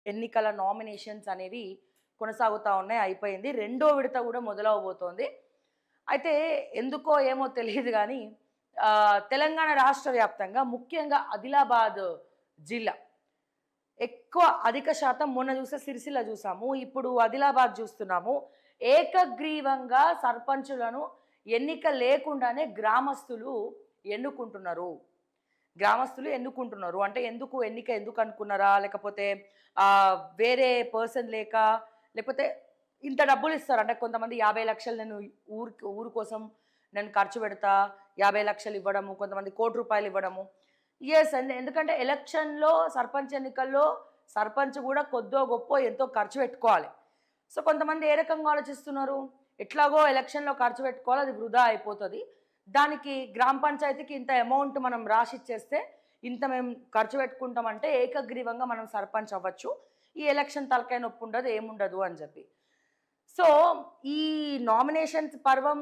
ఎన్నికల నామినేషన్స్ అనేవి కొనసాగుతా ఉన్నాయి. అయిపోయింది. రెండో విడత కూడా మొదలవబోతోంది. అయితే ఎందుకో ఏమో తెలీదు గానీ తెలంగాణ రాష్ట్ర వ్యాప్తంగా ముఖ్యంగా ఆదిలాబాద్ జిల్లా ఎక్కువ అధిక శాతం మొన్న చూస్తే సిరిసిల్ల చూసాము. ఇప్పుడు ఆదిలాబాద్ చూస్తున్నాము. ఏకగ్రీవంగా సర్పంచులను ఎన్నిక లేకుండానే గ్రామస్తులు ఎన్నుకుంటున్నారు. అంటే ఎందుకు అనుకున్నారా? లేకపోతే వేరే పర్సన్ లేక, లేకపోతే ఇంత డబ్బులు ఇస్తారు. అంటే కొంతమంది 50 లక్షలు నేను ఊరు కోసం నేను ఖర్చు పెడతా, 50 లక్షలు ఇవ్వడము, కొంతమంది ₹1,00,00,000 ఇవ్వడము. యెస్ అండి. ఎందుకంటే ఎలక్షన్‌లో సర్పంచ్ ఎన్నికల్లో సర్పంచ్ కూడా కొద్దో గొప్పో ఎంతో ఖర్చు పెట్టుకోవాలి. సో కొంతమంది ఏ రకంగా ఆలోచిస్తున్నారు? ఎట్లాగో ఎలక్షన్‌లో ఖర్చు పెట్టుకోవాలి, అది వృధా అయిపోతది. దానికి గ్రామ పంచాయతీకి ఇంత అమౌంట్ మనం రాసిచ్చేస్తే ఇంత మేము ఖర్చు పెట్టుకుంటామంటే ఏకగ్రీవంగా మనం సర్పంచ్ అవ్వచ్చు. ఈ ఎలక్షన్ తలకాయ నొప్పి ఉండదు, ఏముండదు అని చెప్పి. సో ఈ నామినేషన్స్ పర్వం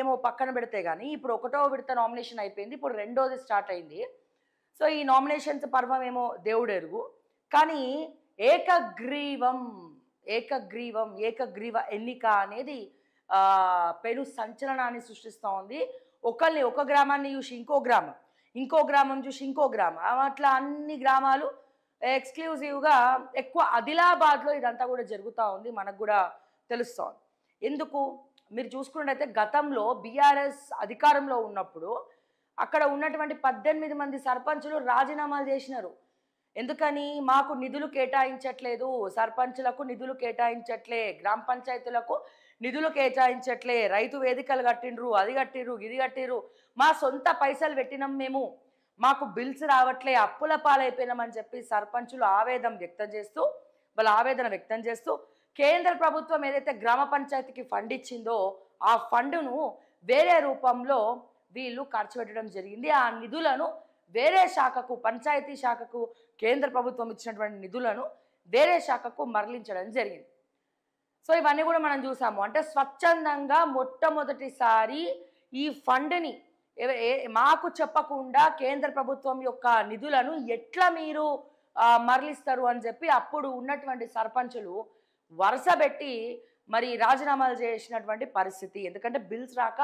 ఏమో పక్కన పెడితే గానీ ఇప్పుడు ఒకటో విడత నామినేషన్ అయిపోయింది. ఇప్పుడు రెండోది స్టార్ట్ అయింది. సో ఈ నామినేషన్స్ పర్వం ఏమో దేవుడెరుగు. కానీ ఏకగ్రీవ ఎన్నిక అనేది పెను సంచలనాన్ని సృష్టిస్తూ ఉంది. ఒక గ్రామాన్ని చూసి ఇంకో గ్రామం చూసి ఇంకో గ్రామం, అట్లా అన్ని గ్రామాలు ఎక్స్క్లూజివ్గా ఎక్కువ ఆదిలాబాద్లో ఇదంతా కూడా జరుగుతూ ఉంది. మనకు కూడా తెలుస్తోంది. ఎందుకు మీరు చూసుకున్నట్టయితే గతంలో బీఆర్ఎస్ అధికారంలో ఉన్నప్పుడు అక్కడ ఉన్నటువంటి 18 మంది సర్పంచులు రాజీనామాలు చేసినారు. ఎందుకని? మాకు నిధులు కేటాయించట్లేదు, సర్పంచులకు నిధులు కేటాయించట్లే, గ్రామ పంచాయతీలకు నిధులు కేటాయించట్లే, రైతు వేదికలు కట్టిండ్రు, అది కట్టిర్రు, ఇది కట్టిర్రు, మా సొంత పైసలు పెట్టినాం మేము, మాకు బిల్స్ రావట్లే, అప్పుల పాలైపోయినామని చెప్పి సర్పంచులు ఆవేదన వ్యక్తం చేస్తూ కేంద్ర ప్రభుత్వం ఏదైతే గ్రామ పంచాయతీకి ఫండ్ ఇచ్చిందో ఆ ఫండును వేరే రూపంలో వీళ్ళు ఖర్చు పెట్టడం జరిగింది. ఆ నిధులను వేరే శాఖకు, పంచాయతీ శాఖకు కేంద్ర ప్రభుత్వం ఇచ్చినటువంటి నిధులను వేరే శాఖకు మరలించడం జరిగింది. సో ఇవన్నీ కూడా మనం చూసాము. అంటే స్వచ్ఛందంగా మొట్టమొదటిసారి ఈ ఫండ్ని మాకు చెప్పకుండా కేంద్ర ప్రభుత్వం యొక్క నిధులను ఎట్లా మీరు మరలిస్తారు అని చెప్పి అప్పుడు ఉన్నటువంటి సర్పంచులు వరుసబెట్టి మరి రాజీనామాలు చేసినటువంటి పరిస్థితి. ఎందుకంటే బిల్స్ రాక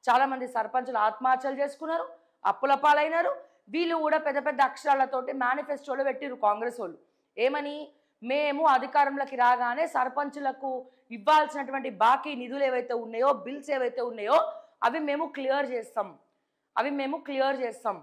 చాలామంది సర్పంచులు ఆత్మహత్యలు చేసుకున్నారు, అప్పుల పాలైనారు. వీళ్ళు కూడా పెద్ద పెద్ద అక్షరాలతోటి మేనిఫెస్టోలో పెట్టిరు కాంగ్రెస్ వాళ్ళు. ఏమని? మేము అధికారంలోకి రాగానే సర్పంచులకు ఇవ్వాల్సినటువంటి బాకీ నిధులు ఏవైతే ఉన్నాయో, బిల్స్ ఏవైతే ఉన్నాయో అవి మేము క్లియర్ చేస్తాం.